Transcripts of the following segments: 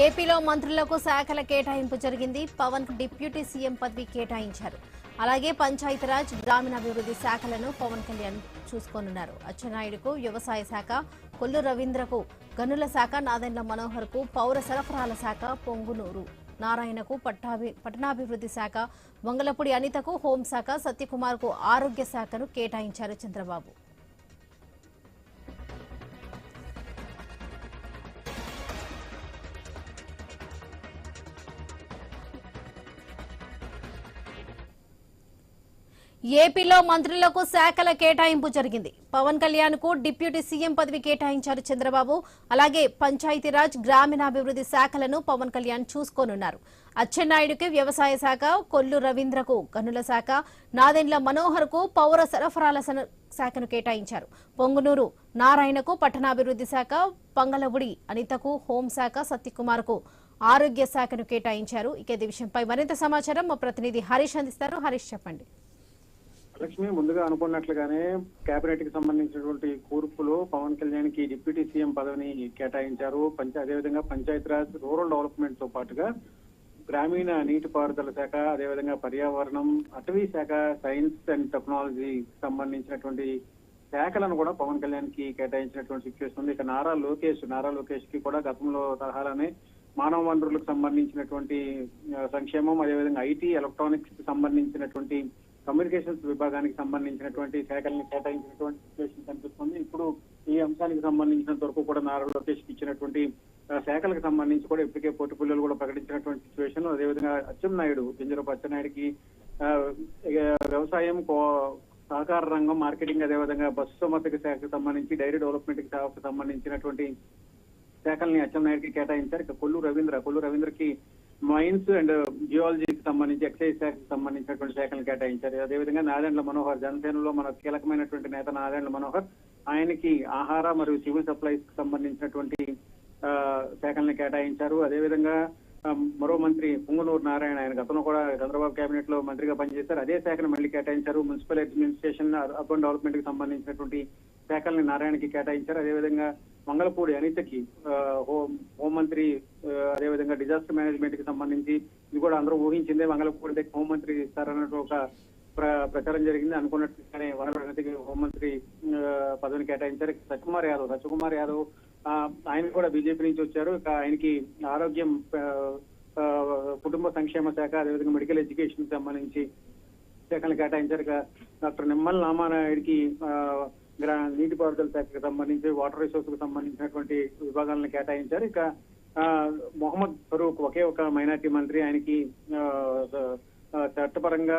ఏపీలో మంత్రులకు శాఖల కేటాయింపు జరిగింది. పవన్ డిప్యూటీ సీఎం పదవి కేటాయించారు. అలాగే పంచాయతీరాజ్ గ్రామీణాభివృద్ధి శాఖలను పవన్ కళ్యాణ్ చూసుకోనున్నారు. అచ్చెన్నాయుడుకు వ్యవసాయ శాఖ, కొల్లు రవీంద్రకు గనుల శాఖ, నాదెండ్ల మనోహర్కు పౌర సరఫరాల శాఖ, పొంగునూరు నారాయణకు పట్టణాభివృద్ధి శాఖ, వంగలపూడి అనితకు హోంశాఖ, సత్యకుమార్కు ఆరోగ్య శాఖను కేటాయించారు చంద్రబాబు. ఏపీలో మంత్రులకు శాఖల కేటాయింపు జరిగింది. పవన్ కళ్యాణ్ కు డిప్యూటీ సీఎం పదవి కేటాయించారు చంద్రబాబు. అలాగే పంచాయతీరాజ్ గ్రామీణాభివృద్ధి శాఖలను పవన్ కళ్యాణ్ చూసుకోనున్నారు. అచ్చెన్నాయుడుకి వ్యవసాయ శాఖ, కొల్లు రవీంద్రకు గనుల శాఖ, నాదెండ్ల మనోహర్ కు పౌర సరఫరాల శాఖను కేటాయించారు. పొంగునూరు నారాయణకు పట్టణాభివృద్ధి శాఖ, పంగలవుడి అనితకు హోంశాఖ, సత్యకుమార్ కు ఆరోగ్య శాఖను కేటాయించారు. ఇక ఈ విషయంపై మరింత సమాచారం మా ప్రతినిధి హరీష్ అందిస్తారు. హరీష్, చెప్పండి. లక్ష్మి, ముందుగా అనుకున్నట్లుగానే కేబినెట్ కి సంబంధించినటువంటి కూర్పులో పవన్ కళ్యాణ్ కి డిప్యూటీ సీఎం పదవిని కేటాయించారు. అదేవిధంగా పంచాయతీరాజ్, రూరల్ డెవలప్మెంట్ తో పాటుగా గ్రామీణ నీటిపారుదల శాఖ, అదేవిధంగా పర్యావరణం, అటవీ శాఖ, సైన్స్ అండ్ టెక్నాలజీ సంబంధించినటువంటి శాఖలను కూడా పవన్ కళ్యాణ్ కి కేటాయించినటువంటి సిచ్యువేషన్ ఉంది. ఇక నారా లోకేష్ కి కూడా గతంలో తరహాలోనే మానవ వనరులకు సంబంధించినటువంటి సంక్షేమం, అదేవిధంగా ఐటీ, ఎలక్ట్రానిక్స్ కి సంబంధించినటువంటి కమ్యూనికేషన్స్ విభాగానికి సంబంధించినటువంటి శాఖల్ని కేటాయించినటువంటి సిచ్యువేషన్ కనిపిస్తుంది. ఇప్పుడు ఈ అంశానికి సంబంధించినంత వరకు కూడా నారా లోకేష్ కి ఇచ్చినటువంటి శాఖలకు సంబంధించి కూడా ఇప్పటికే పోర్టుఫోలియోలు కూడా ప్రకటించినటువంటి సిచ్యువేషన్. అదేవిధంగా అచ్చెన్నాయుడు, కింజరపు అచ్చెన్నాయుడికి వ్యవసాయం, సహకార రంగం, మార్కెటింగ్, అదేవిధంగా బస్సు సమర్థక శాఖకు సంబంధించి, డైరీ డెవలప్మెంట్ శాఖకు సంబంధించినటువంటి శాఖల్ని అచ్చెన్నాయుడికి కేటాయించారు. ఇక కొల్లు రవీంద్రకి మైన్స్ అండ్ జియాలజీకి సంబంధించి, ఎక్సైజ్ శాఖకు సంబంధించినటువంటి శాఖలను కేటాయించారు. అదేవిధంగా నాదెండ్ల మనోహర్, జనసేనలో మన కీలకమైనటువంటి నేత నాదెండ్ల మనోహర్, ఆయనకి ఆహార మరియు సివిల్ సప్లైస్ కి సంబంధించినటువంటి శాఖల్ని కేటాయించారు. అదేవిధంగా మరో మంత్రి పొంగునూరు నారాయణ, ఆయన గతంలో కూడా చంద్రబాబు కేబినెట్ లో మంత్రిగా పనిచేశారు. అదే శాఖను మళ్ళీ కేటాయించారు. మున్సిపల్ అడ్మినిస్ట్రేషన్, అర్బన్ డెవలప్మెంట్ కి సంబంధించినటువంటి శాఖల్ని నారాయణకి కేటాయించారు. అదేవిధంగా మంగళపూడి అనితకి హోంమంత్రి, అదేవిధంగా డిజాస్టర్ మేనేజ్మెంట్ కి సంబంధించి, ఇది కూడా అందరూ ఊహించిందే, మంగళపూడి హోంమంత్రి ఇస్తారన్నట్టు ఒక ప్రచారం జరిగింది. అనుకున్నట్టుగానే వనరులకి హోంమంత్రి పదవిని కేటాయించారు. సత్యకుమార్ యాదవ్ ఆయన కూడా బీజేపీ నుంచి వచ్చారు. ఇక ఆయనకి ఆరోగ్యం, కుటుంబ సంక్షేమ శాఖ, అదేవిధంగా మెడికల్ ఎడ్యుకేషన్ కి సంబంధించి శాఖలు కేటాయించారు. ఇక డాక్టర్ నిమ్మల రామానాయుడికి నీటిపారుదల శాఖకు సంబంధించి, వాటర్ రిసోర్స్ కు సంబంధించినటువంటి విభాగాలను కేటాయించారు. ఇక మొహమ్మద్ ఫరూక్ ఒకే ఒక మైనార్టీ మంత్రి, ఆయనకి చట్టపరంగా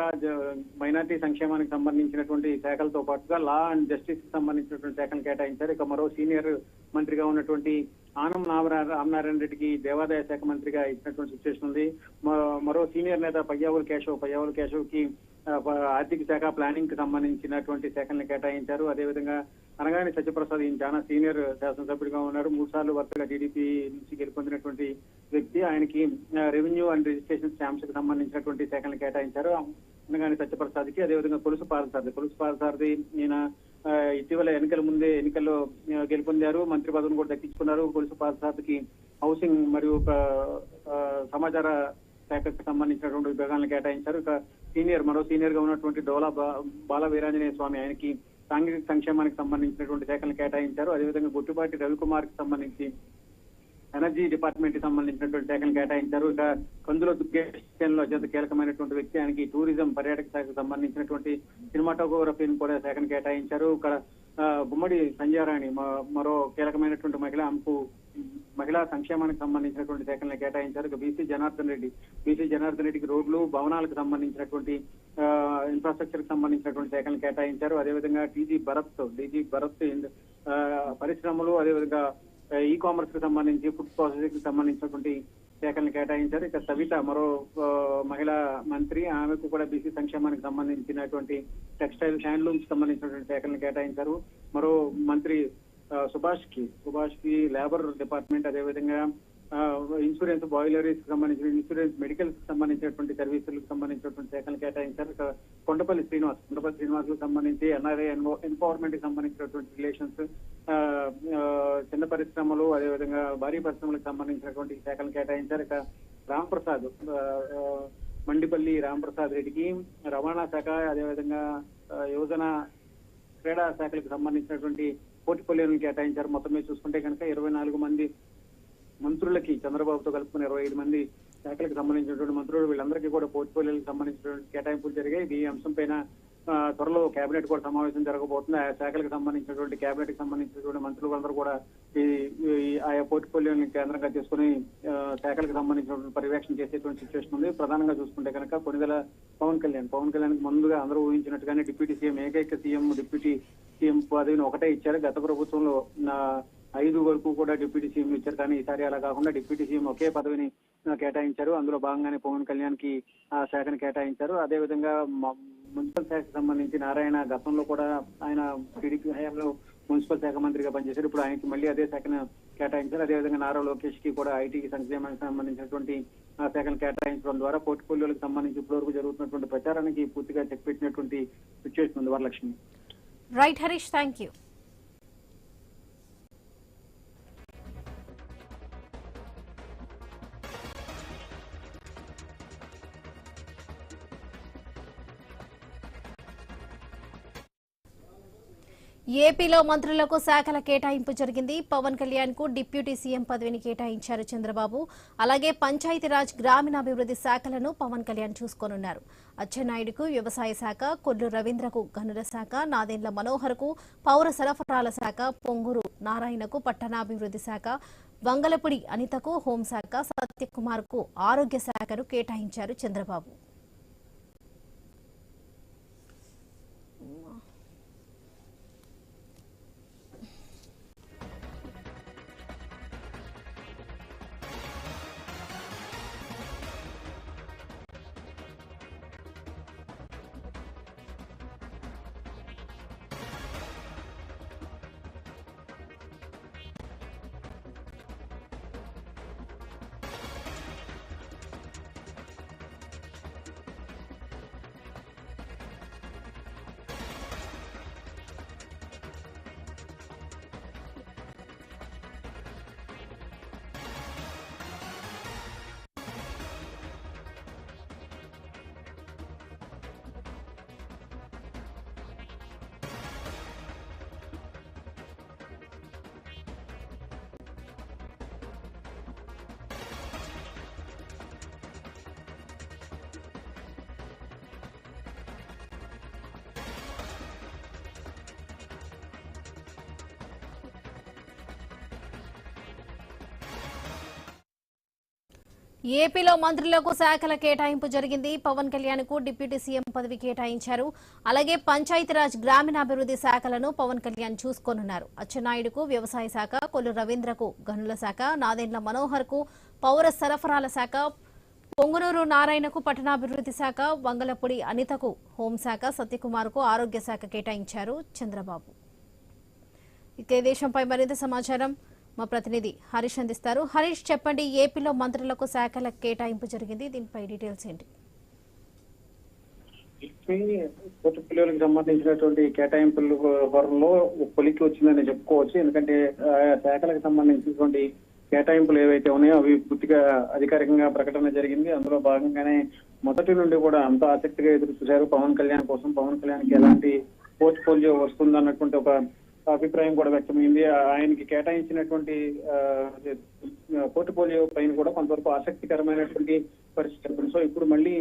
మైనార్టీ సంక్షేమానికి సంబంధించినటువంటి శాఖలతో పాటుగా లా అండ్ జస్టిస్ కి సంబంధించినటువంటి శాఖలు కేటాయించారు. ఇక మరో సీనియర్ మంత్రిగా ఉన్నటువంటి ఆనం రామనారాయణ రెడ్డికి దేవాదాయ శాఖ మంత్రిగా ఇచ్చినటువంటి సిచ్యువేషన్ ఉంది. మరో సీనియర్ నేత పయ్యావుల కేశవ్ కి ఆర్థిక శాఖ, ప్లానింగ్ కి సంబంధించినటువంటి శాఖల్ని కేటాయించారు. అదేవిధంగా అనగాని సత్యప్రసాద్, ఈయన చాలా సీనియర్ శాసనసభ్యుడిగా ఉన్నారు. 3 సార్లు వరుసగా టీడీపీ నుంచి గెలుపొందినటువంటి వ్యక్తి. ఆయనకి రెవెన్యూ అండ్ రిజిస్ట్రేషన్ స్టాంప్స్ కి సంబంధించినటువంటి శాఖల్ని కేటాయించారు అనగాని సత్యప్రసాద్ కి. అదేవిధంగా కొలుసు పారసారథి, ఈయన ఇటీవల ఎన్నికల్లో గెలుపొందారు, మంత్రి పదవిని కూడా దక్కించుకున్నారు. కొలుసు పారసారథికి హౌసింగ్ మరియు సమాచార శాఖకు సంబంధించినటువంటి విభాగాలను కేటాయించారు. ఇక మరో సీనియర్ గా ఉన్నటువంటి డోలా బాల వీరాంజనేయ స్వామి, ఆయనకి సాంఘిక సంక్షేమానికి సంబంధించినటువంటి శాఖలను కేటాయించారు. అదేవిధంగా గుట్టిపాటి రవికుమార్ కి సంబంధించి ఎనర్జీ డిపార్ట్మెంట్ కి సంబంధించినటువంటి శాఖలు కేటాయించారు. ఇక కందుల దుర్గేషన్లో అత్యంత కీలకమైనటువంటి వ్యక్తి, ఆయనకి టూరిజం, పర్యాటక శాఖకు సంబంధించినటువంటి సినిమాటోగ్రఫీని కూడా శాఖను కేటాయించారు. ఇక్కడ గుమ్మడి సంధ్యారాణి మరో కీలకమైనటువంటి మహిళా సంక్షేమానికి సంబంధించినటువంటి శాఖలను కేటాయించారు. ఇక బీసీ జనార్దన్ రెడ్డికి రోడ్లు, భవనాలకు సంబంధించినటువంటి ఇన్ఫ్రాస్ట్రక్చర్ కి సంబంధించినటువంటి శాఖలను కేటాయించారు. అదేవిధంగా డీజీ భరత్ పరిశ్రమలు, అదేవిధంగా ఈ కామర్స్ కి సంబంధించి, ఫుడ్ ప్రాసెసింగ్ కి సంబంధించినటువంటి శాఖలను కేటాయించారు. ఇక సవిత మరో మహిళా మంత్రి, ఆమెకు కూడా బీసీ సంక్షేమానికి సంబంధించినటువంటి టెక్స్టైల్, హ్యాండ్లూమ్స్ కి సంబంధించినటువంటి శాఖలను కేటాయించారు. మరో మంత్రి సుభాష్ కి లేబర్ డిపార్ట్మెంట్, అదేవిధంగా ఇన్సూరెన్స్ బాయిలరీస్ కి సంబంధించిన ఇన్సూరెన్స్ మెడికల్స్ కి సంబంధించినటువంటి సర్వీసులకు సంబంధించినటువంటి శాఖలు కేటాయించారు. కొండపల్లి శ్రీనివాసులకు సంబంధించి ఎన్ఆర్ఐ ఎంపవర్మెంట్ కి సంబంధించినటువంటి రిలేషన్స్, చిన్న పరిశ్రమలు, అదేవిధంగా భారీ పరిశ్రమలకు సంబంధించినటువంటి శాఖలు కేటాయించారు. ఇక రాంప్రసాద్ మండిపల్లి రాంప్రసాద్ రెడ్డికి రవాణా శాఖ, అదేవిధంగా యువజన క్రీడా శాఖలకు సంబంధించినటువంటి పోర్ట్ఫోలియోలను కేటాయించారు. మొత్తం మీద చూసుకుంటే కనుక 24 మంది మంత్రులకి, చంద్రబాబుతో కలుపుకుని 25 మంది శాఖలకు సంబంధించినటువంటి మంత్రులు, వీళ్ళందరికీ కూడా పోర్ట్ఫోలియోలకు సంబంధించినటువంటి కేటాయింపులు జరిగాయి. ఈ అంశం పైన త్వరలో కేబినెట్ కూడా సమావేశం జరగబోతుంది. ఆ శాఖలకు సంబంధించినటువంటి కేబినెట్ కి సంబంధించినటువంటి మంత్రులందరూ కూడా ఆయా పోర్ట్ఫోలియోని కేంద్రంగా చేసుకుని శాఖలకు సంబంధించినటువంటి పర్యవేక్షణ చేసేటువంటి సిచ్యువేషన్ ఉంది. ప్రధానంగా చూసుకుంటే కనుక కొణిదెల పవన్ కళ్యాణ్ ముందుగా అందరూ ఊహించినట్టుగానే డిప్యూటీ సీఎం, ఏకైక సీఎం డిప్యూటీ సీఎం పదవిని ఒకటే ఇచ్చారు. గత ప్రభుత్వంలో 5 వరకు కూడా డిప్యూటీ సీఎం ఇచ్చారు. కానీ ఈసారి అలా కాకుండా డిప్యూటీ సీఎం ఒకే పదవిని కేటాయించారు. అందులో భాగంగానే పవన్ కళ్యాణ్ కి ఆ శాఖను కేటాయించారు. అదేవిధంగా మున్సిపల్ శాఖకు సంబంధించి నారాయణ గతంలో కూడా ఆయన టీడీపీ హయాంలో మున్సిపల్ శాఖ మంత్రిగా పనిచేశారు. ఇప్పుడు ఆయనకి మళ్ళీ అదే శాఖను కేటాయించారు. అదేవిధంగా నారా లోకేష్ కి కూడా ఐటీకి సంక్షేమానికి సంబంధించినటువంటి ఆ శాఖను కేటాయించడం ద్వారా పోర్ట్ఫోలియోలకు సంబంధించి ఇప్పటివరకు జరుగుతున్నటువంటి ప్రచారానికి పూర్తిగా చెక్ పెట్టినటువంటి సిచ్యువేషన్ ఉంది. Varalakshmi. Right Harish, thank you. ఏపీలో మంత్రులకు శాఖల కేటాయింపు జరిగింది. పవన్ కళ్యాణ్ కు డిప్యూటీ సీఎం పదవిని కేటాయించారు చంద్రబాబు. అలాగే పంచాయతీరాజ్, గ్రామీణాభివృద్ధి శాఖలను పవన్ కళ్యాణ్ చూసుకోనున్నారు. అచ్చెన్నాయుడుకు వ్యవసాయ శాఖ, కొల్లు రవీంద్రకు గనుల శాఖ, నాదెండ్ల మనోహర్కు పౌర సరఫరాల శాఖ, పొంగూరు నారాయణకు పట్టణాభివృద్ధి శాఖ, వంగలపూడి అనితకు హోంశాఖ, సత్యకుమార్కు ఆరోగ్య శాఖను కేటాయించారు చంద్రబాబు. ఏపీలో మంత్రులకు శాఖల కేటాయింపు జరిగింది. పవన్ కళ్యాణ్ కు డిప్యూటీ సీఎం పదవి కేటాయించారు. అలాగే పంచాయతీరాజ్, గ్రామీణాభివృద్ధి శాఖలను పవన్ కళ్యాణ్ చూసుకోనున్నారు. అచ్చెన్నాయుడుకు వ్యవసాయ శాఖ, కొల్లు రవీంద్రకు గనుల శాఖ, నాదెండ్ల మనోహర్ కు పౌర సరఫరాల శాఖ, పొంగునూరు నారాయణకు పట్టణాభివృద్ధి శాఖ, వంగలపూడి అనితకు హోంశాఖ, సత్యకుమార్కు ఆరోగ్య శాఖ కేటాయించారు చంద్రబాబు. ఇక ఈ దేశంపై మరింత సమాచారం మా ప్రతినిధి హరీష్ అందిస్తారు. హరీష్, చెప్పండి, ఏపీలో మంత్రులకు శాఖల కేటాయింపు జరిగింది, దీనిపై డీటెయిల్స్ ఏంటి? పోర్ట్ఫోలియోలకు సంబంధించినటువంటి కేటాయింపుల వరంలో కొలికి వచ్చిందని చెప్పుకోవచ్చు. ఎందుకంటే ఆయా శాఖలకు సంబంధించినటువంటి కేటాయింపులు ఏవైతే ఉన్నాయో అవి పూర్తిగా అధికారికంగా ప్రకటన జరిగింది. అందులో భాగంగానే మొదటి నుండి కూడా అంత ఆసక్తిగా ఎదురు చూశారు పవన్ కళ్యాణ్ కోసం. పవన్ కళ్యాణ్కి ఎలాంటి పోర్ట్ఫోలియో వస్తుందన్నటువంటి ఒక అభిప్రాయం కూడా వ్యక్తమైంది. ఆయనకి కేటాయించినటువంటి పోర్ట్ఫోలియో పైన కూడా కొంతవరకు ఆసక్తికరమైనటువంటి పరిస్థితి. సో ఇప్పుడు మళ్ళీ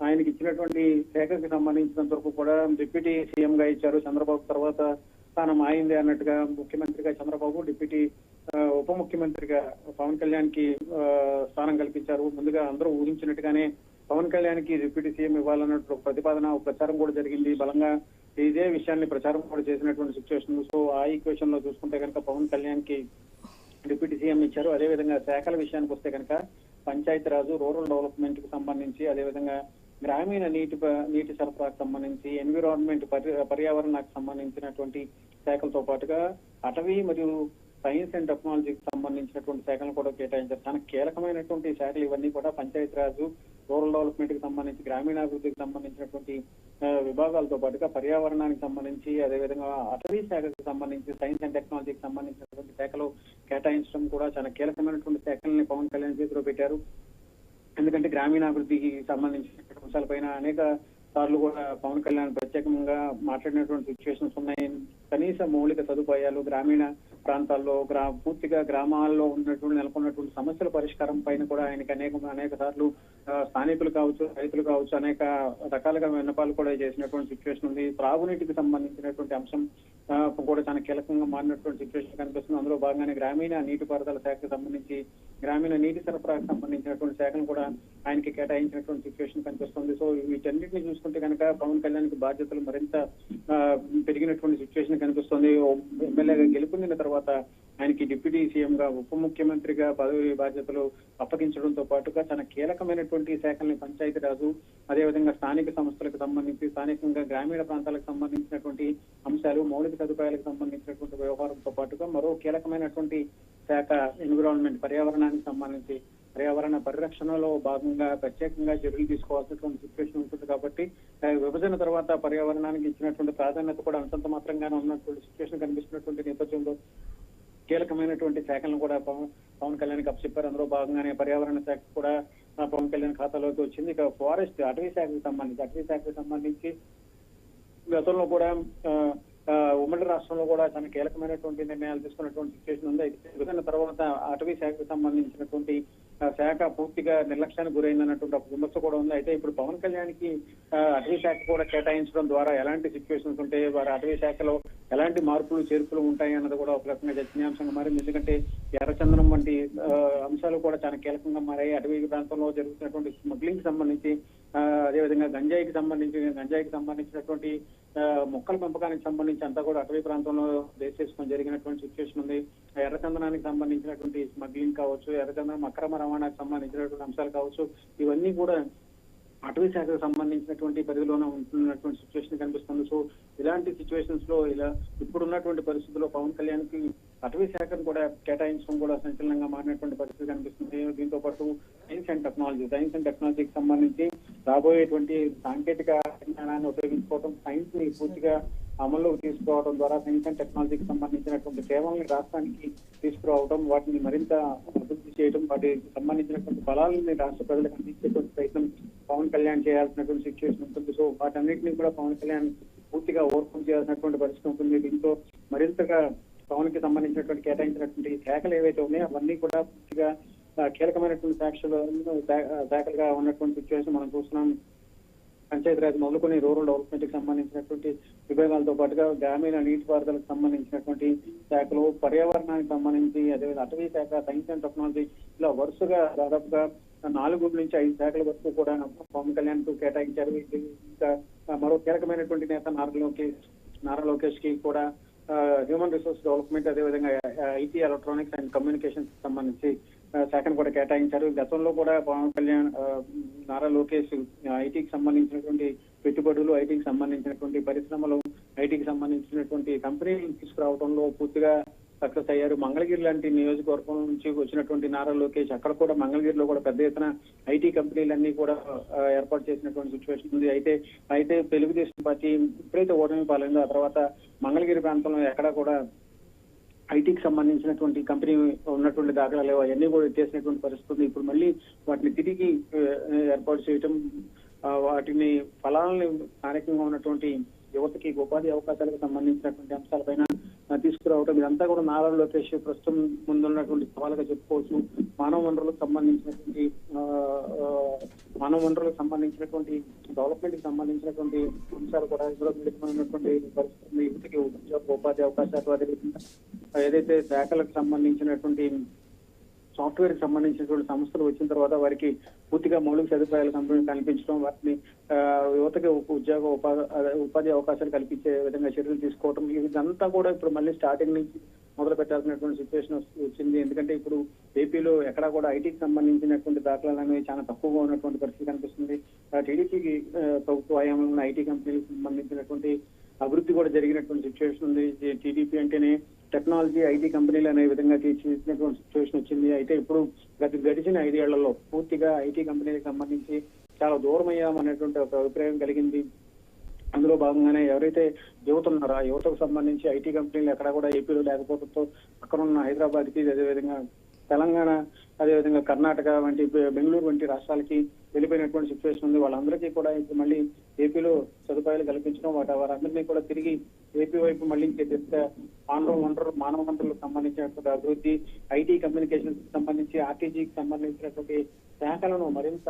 ఆయనకి ఇచ్చినటువంటి శాఖకి సంబంధించినంత వరకు కూడా డిప్యూటీ సీఎం గా ఇచ్చారు. చంద్రబాబు తర్వాత స్థానం ఆయింది అన్నట్టుగా ముఖ్యమంత్రిగా చంద్రబాబు, డిప్యూటీ ఉప ముఖ్యమంత్రిగా పవన్ కళ్యాణ్ కి స్థానం కల్పించారు. ముందుగా అందరూ ఊహించినట్టుగానే పవన్ కళ్యాణ్ కి డిప్యూటీ సీఎం ఇవ్వాలన్నట్టు ప్రతిపాదన, ప్రచారం కూడా జరిగింది. బలంగా ఇదే విషయాన్ని ప్రచారం కూడా చేసినటువంటి సిచ్యువేషన్. సో ఆ ఈక్వేషన్ లో చూసుకుంటే కనుక పవన్ కళ్యాణ్ కి డిప్యూటీ సీఎం ఇచ్చారు. అదేవిధంగా శాఖల విషయానికి వస్తే కనుక పంచాయతీరాజు, రూరల్ డెవలప్మెంట్ కి సంబంధించి, అదేవిధంగా గ్రామీణ నీటి సరఫరాకు సంబంధించి, ఎన్విరాన్మెంట్ పర్యావరణానికి సంబంధించినటువంటి శాఖలతో పాటుగా అటవీ మరియు సైన్స్ అండ్ టెక్నాలజీకి సంబంధించినటువంటి శాఖలను కూడా కేటాయించారు. చాలా కీలకమైనటువంటి శాఖలు ఇవన్నీ కూడా పంచాయతీరాజు, రూరల్ డెవలప్మెంట్ కి సంబంధించి, గ్రామీణాభివృద్ధికి సంబంధించినటువంటి విభాగాలతో పాటుగా పర్యావరణానికి సంబంధించి, అదేవిధంగా అటవీ శాఖకు సంబంధించి, సైన్స్ అండ్ టెక్నాలజీకి సంబంధించినటువంటి శాఖలు కేటాయించడం కూడా చాలా కీలకమైనటువంటి శాఖల్ని పవన్ కళ్యాణ్ చేతిలో పెట్టారు. ఎందుకంటే గ్రామీణాభివృద్ధికి సంబంధించిన అంశాలపైన అనేక సార్లు కూడా పవన్ కళ్యాణ్ ప్రత్యేకంగా మాట్లాడినటువంటి సిచ్యువేషన్స్ ఉన్నాయి. కనీస మౌలిక సదుపాయాలు గ్రామీణ ప్రాంతాల్లో పూర్తిగా గ్రామాల్లో నెలకొన్నటువంటి సమస్యల పరిష్కారం పైన కూడా ఆయనకి అనేక సార్లు స్థానికులు కావచ్చు, రైతులు కావచ్చు, అనేక రకాలుగా విన్నపాలు కూడా చేసినటువంటి సిచ్యువేషన్ ఉంది. త్రాగునీటికి సంబంధించినటువంటి అంశం కూడా చాలా కీలకంగా మారినటువంటి సిచ్యువేషన్ కనిపిస్తుంది. అందులో భాగంగానే గ్రామీణ నీటిపారుదల శాఖకు సంబంధించి, గ్రామీణ నీటి సరఫరాకు సంబంధించినటువంటి శాఖను కూడా ఆయనకి కేటాయించినటువంటి సిచ్యువేషన్ కనిపిస్తుంది. సో వీటన్నిటిని చూసుకుంటే కనుక పవన్ కళ్యాణ్ కి బాధ్యతలు మరింత పెరిగినటువంటి సిచ్యువేషన్ కనిపిస్తుంది. ఎమ్మెల్యేగా గెలుపొందిన తర్వాత ఆయనకి డిప్యూటీ సీఎం గా, ఉప ముఖ్యమంత్రిగా పదవి బాధ్యతలు అప్పగించడంతో పాటుగా చాలా కీలకమైనటువంటి శాఖల్ని పంచాయతీరాజు, అదేవిధంగా స్థానిక సంస్థలకు సంబంధించి, స్థానికంగా గ్రామీణ ప్రాంతాలకు సంబంధించినటువంటి అంశాలు, మౌలిక సదుపాయాలకు సంబంధించినటువంటి వ్యవహారంతో పాటుగా మరో కీలకమైనటువంటి శాఖ ఎన్విరాన్మెంట్, పర్యావరణానికి సంబంధించి పర్యావరణ పరిరక్షణలో భాగంగా ప్రత్యేకంగా చర్యలు తీసుకోవాల్సినటువంటి సిచ్యువేషన్ ఉంటుంది. కాబట్టి విభజన తర్వాత పర్యావరణానికి ఇచ్చినటువంటి ప్రాధాన్యత కూడా అంతంత మాత్రంగానే ఉన్నటువంటి సిచ్యువేషన్ కనిపిస్తున్నటువంటి నేపథ్యంలో కీలకమైనటువంటి శాఖలను కూడా పవన్ కళ్యాణ్ కి అప్పచెప్పారు. అందులో భాగంగానే పర్యావరణ శాఖ కూడా పవన్ కళ్యాణ్ ఖాతాలోకి వచ్చింది. ఇక ఫారెస్ట్, అటవీ శాఖకు సంబంధించి గతంలో కూడా ఉమ్మడి రాష్ట్రంలో కూడా చాలా కీలకమైనటువంటి నిర్ణయాలు తీసుకున్నటువంటి సిచ్యువేషన్ ఉంది. అయితే విభజన తర్వాత అటవీ శాఖకు సంబంధించినటువంటి శాఖ పూర్తిగా నిర్లక్ష్యానికి గురైందన్నటువంటి ఒక విమర్శ కూడా ఉంది. అయితే ఇప్పుడు పవన్ కళ్యాణ్ కి అటవీ శాఖ కూడా కేటాయించడం ద్వారా ఎలాంటి సిచ్యువేషన్స్ ఉంటాయి, వారి అటవీ శాఖలో ఎలాంటి మార్పులు చేర్పులు ఉంటాయి అన్నది కూడా ఒక రకంగా చర్చనీయాంశంగా మారింది. ఎందుకంటే ఎర్రచందనం వంటి అంశాలు కూడా చాలా కీలకంగా మారాయి. అటవీ ప్రాంతంలో జరుగుతున్నటువంటి స్మగ్లింగ్ సంబంధించి, అదేవిధంగా గంజాయికి సంబంధించినటువంటి మొక్కల పెంపకానికి సంబంధించి అంతా కూడా అటవీ ప్రాంతంలో వేసేసుకొని జరిగినటువంటి సిచ్యువేషన్ ఉంది. ఎర్రచందనానికి సంబంధించినటువంటి స్మగ్లింగ్ కావచ్చు, ఎర్రచందనం అక్రమ రవాణాకు సంబంధించినటువంటి అంశాలు కావచ్చు, ఇవన్నీ కూడా అటవీ శాఖకు సంబంధించినటువంటి పరిధిలోనే ఉంటున్నటువంటి సిచ్యువేషన్ కనిపిస్తుంది. సో ఇలాంటి సిచ్యువేషన్స్ లో ఇప్పుడున్నటువంటి పరిస్థితుల్లో పవన్ కళ్యాణ్ కి అటవీ శాఖను కూడా కేటాయించడం కూడా సంచలనంగా మారినటువంటి పరిస్థితి కనిపిస్తుంది. దీంతో పాటు సైన్స్ అండ్ టెక్నాలజీకి సంబంధించి రాబోయేటువంటి సాంకేతిక జ్ఞానాన్ని ఉపయోగించుకోవడం, సైన్స్ ని పూర్తిగా అమల్లోకి తీసుకురావడం ద్వారా సైన్స్ అండ్ టెక్నాలజీకి సంబంధించినటువంటి సేవల్ని రాష్ట్రానికి తీసుకురావడం, వాటిని మరింత అభివృద్ధి చేయడం, వాటికి సంబంధించినటువంటి ఫలాలని రాష్ట్ర ప్రజలకు అందించేటువంటి ప్రయత్నం పవన్ కళ్యాణ్ చేయాల్సినటువంటి సిచ్యువేషన్ ఉంటుంది. సో వాటన్నిటిని కూడా పవన్ కళ్యాణ్ పూర్తిగా ఓవర్కమ్ చేయాల్సినటువంటి పరిస్థితి ఉంటుంది. దీంతో మరింతగా పవన్ కి సంబంధించినటువంటి కేటాయించినటువంటి శాఖలు ఏవైతే ఉన్నాయో అవన్నీ కూడా పూర్తిగా కీలకమైనటువంటి శాఖలుగా ఉన్నటువంటి సిచ్యువేషన్ మనం చూస్తున్నాం. పంచాయతీరాజ్ మొదలుకొని రూరల్ డెవలప్మెంట్ కి సంబంధించినటువంటి విభాగాలతో పాటుగా గ్రామీణ నీటిపారుదలకు సంబంధించినటువంటి శాఖలు, పర్యావరణానికి సంబంధించి, అదేవిధంగా అటవీ శాఖ, సైన్స్ అండ్ టెక్నాలజీ, ఇలా వరుసగా దాదాపుగా 4 నుంచి 5 శాఖల వరకు కూడా పవన్ కళ్యాణ్ కు కేటాయించారు. ఇంకా మరో కీలకమైనటువంటి నేత నారా లోకేష్ కి కూడా హ్యూమన్ రిసోర్స్ డెవలప్మెంట్, అదేవిధంగా ఐటీ, ఎలక్ట్రానిక్స్ అండ్ కమ్యూనికేషన్స్ సంబంధించి శాఖను కూడా కేటాయించారు. గతంలో కూడా పవన్ కళ్యాణ్, నారా లోకేష్ ఐటీకి సంబంధించినటువంటి పెట్టుబడులు, ఐటీకి సంబంధించినటువంటి పరిశ్రమలు, ఐటీకి సంబంధించినటువంటి కంపెనీలు తీసుకురావడంలో పూర్తిగా సక్సెస్ అయ్యారు. మంగళగిరి లాంటి నియోజకవర్గం నుంచి వచ్చినటువంటి నారా లోకేష్ అక్కడ కూడా మంగళగిరిలో కూడా పెద్ద ఎత్తున ఐటీ కంపెనీలన్నీ కూడా ఏర్పాటు చేసినటువంటి సిచ్యువేషన్ ఉంది. అయితే తెలుగుదేశం పార్టీ ఎప్పుడైతే ఓటమి పాలైందో ఆ తర్వాత మంగళగిరి ప్రాంతంలో ఎక్కడా కూడా ఐటీకి సంబంధించినటువంటి కంపెనీ ఉన్నటువంటి దాఖలా లేవు. అవన్నీ కూడా ఎత్తేసినటువంటి పరిస్థితి ఉంది. ఇప్పుడు మళ్ళీ వాటిని తిరిగి ఏర్పాటు చేయటం, వాటిని ఫలాలని స్థానికంగా ఉన్నటువంటి యువతకి ఉపాధి అవకాశాలకు సంబంధించినటువంటి అంశాలపైన తీసుకురావటం, ఇదంతా కూడా నారా లోకేష్ ప్రస్తుతం ముందున్నటువంటి సవాలుగా చెప్పుకోవచ్చు. మానవ వనరులకు సంబంధించినటువంటి డెవలప్మెంట్ కి సంబంధించినటువంటి అంశాలు కూడా ఇందులో మిళితమైనటువంటి పరిస్థితి. యువతకి ఉపాధి అవకాశాలు, అదేవిధంగా ఏదైతే శాఖలకు సంబంధించినటువంటి సాఫ్ట్వేర్ కి సంబంధించినటువంటి సంస్థలు వచ్చిన తర్వాత వారికి పూర్తిగా మౌలిక సదుపాయాలు కల్పించడం, వాటిని యువతకి ఉపాధి అవకాశాలు కల్పించే విధంగా చర్యలు తీసుకోవడం, ఇదంతా కూడా ఇప్పుడు మళ్ళీ స్టార్టింగ్ నుంచి మొదలు పెట్టాల్సినటువంటి సిచ్యువేషన్ వచ్చింది. ఎందుకంటే ఇప్పుడు ఏపీలో ఎక్కడా కూడా ఐటీకి సంబంధించినటువంటి దాఖలాలు అనేవి చాలా తక్కువగా ఉన్నటువంటి పరిస్థితి కనిపిస్తుంది. టీడీపీకి ప్రభుత్వ హయాంలో ఉన్న ఐటీ కంపెనీలకు సంబంధించినటువంటి అభివృద్ధి కూడా జరిగినటువంటి సిచ్యువేషన్ ఉంది. టీడీపీ అంటేనే టెక్నాలజీ ఐటీ కంపెనీలు అనే విధంగా తీర్చిదిద్దినటువంటి సిచ్యువేషన్ వచ్చింది. అయితే ఇప్పుడు గడిచిన 5 ఏళ్లలో పూర్తిగా ఐటీ కంపెనీలకు సంబంధించి చాలా దూరం అయ్యామనేటువంటి ఒక అభిప్రాయం కలిగింది. అందులో భాగంగానే ఎవరైతే యువత ఉన్నారో ఆ యువతకు సంబంధించి ఐటీ కంపెనీలు ఎక్కడ కూడా ఏపీలో లేకపోవడంతో అక్కడ ఉన్న హైదరాబాద్ కి, అదేవిధంగా తెలంగాణ, అదేవిధంగా కర్ణాటక వంటి బెంగళూరు వంటి రాష్ట్రాలకి వెళ్ళిపోయినటువంటి సిచ్యువేషన్ ఉంది. వాళ్ళందరికీ కూడా ఇప్పుడు మళ్ళీ ఏపీలో సదుపాయాలు కల్పించడం, వారందరినీ కూడా తిరిగి ఏపీ వైపు మళ్లించే దిశగా మానవ వనరులకు సంబంధించినటువంటి అభివృద్ధి, ఐటీ కమ్యూనికేషన్స్ సంబంధించి ఆర్టీజీకి సంబంధించినటువంటి శాఖలను మరింత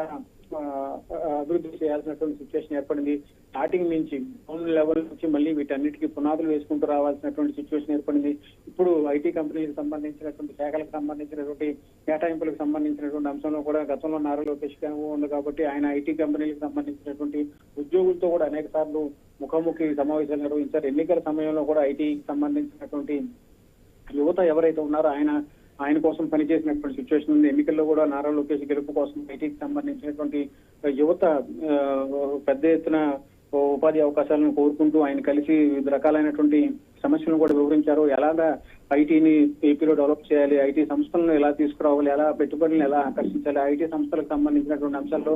అభివృద్ధి చేయాల్సినటువంటి సిచ్యువేషన్ ఏర్పడింది. స్టార్టింగ్ నుంచి గ్రౌండ్ లెవెల్ నుంచి మళ్ళీ వీటన్నిటికీ పునాదులు వేసుకుంటూ రావాల్సినటువంటి సిచ్యువేషన్ ఏర్పడింది. ఇప్పుడు ఐటీ కంపెనీలకు సంబంధించినటువంటి శాఖలకు సంబంధించినటువంటి కేటాయింపులకు సంబంధించినటువంటి అంశంలో కూడా గతంలో నారా లోకేష్ ఉంది కాబట్టి ఆయన ఐటీ కంపెనీలకు సంబంధించినటువంటి ఉద్యోగులతో కూడా అనేక సార్లు ముఖాముఖి సమావేశాలు నిర్వహించారు. ఎన్నికల సమయంలో కూడా ఐటీకి సంబంధించినటువంటి యువత ఎవరైతే ఉన్నారో ఆయన కోసం పనిచేసినటువంటి సిచ్యువేషన్ ఉంది. ఎన్నికల్లో కూడా నారా లోకేష్ గెలుపు కోసం ఐటీకి సంబంధించినటువంటి యువత పెద్ద ఎత్తున ఉపాధి అవకాశాలను కోరుకుంటూ ఆయన కలిసి వివిధ రకాలైనటువంటి సమస్యలను కూడా వివరించారు. ఎలాగా ఐటీని ఏపీలో డెవలప్ చేయాలి, ఐటీ సంస్థలను ఎలా తీసుకురావాలి, ఎలా పెట్టుబడులను ఎలా ఆకర్షించాలి, ఐటీ సంస్థలకు సంబంధించినటువంటి అంశాల్లో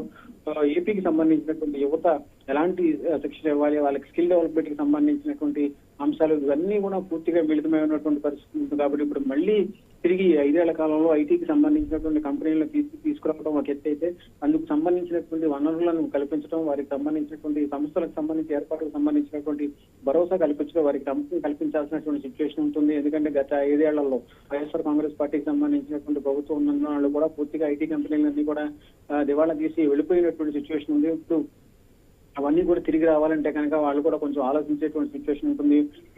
ఏపీకి సంబంధించినటువంటి యువత ఎలాంటి శిక్షణ ఇవ్వాలి, వాళ్ళకి స్కిల్ డెవలప్మెంట్ కి సంబంధించినటువంటి అంశాలు ఇవన్నీ కూడా పూర్తిగా మిళితమై ఉన్నటువంటి పరిస్థితి ఉంది. కాబట్టి ఇప్పుడు మళ్ళీ తిరిగి 5 ఏళ్ల కాలంలో ఐటీకి సంబంధించినటువంటి కంపెనీలను తీసుకురావడం ఒక ఎత్తు అయితే, అందుకు సంబంధించినటువంటి వనరులను కల్పించడం, వారికి సంబంధించినటువంటి సంస్థలకు సంబంధించి ఏర్పాటుకు సంబంధించినటువంటి భరోసా కల్పించడం, వారికి కల్పించాల్సినటువంటి సిచ్యువేషన్ ఉంటుంది. ఎందుకంటే గత 5 ఏళ్లలో వైఎస్ఆర్ కాంగ్రెస్ పార్టీకి సంబంధించినటువంటి ప్రభుత్వం ఉన్న వాళ్ళు కూడా పూర్తిగా ఐటీ కంపెనీలన్నీ కూడా దివాళా తీసి వెళ్ళిపోయినటువంటి సిచ్యువేషన్ ఉంది. ఇప్పుడు అవన్నీ కూడా తిరిగి రావాలంటే కనుక వాళ్ళు కూడా కొంచెం ఆలోచించేటువంటి సిచ్యువేషన్ ఉంటుంది.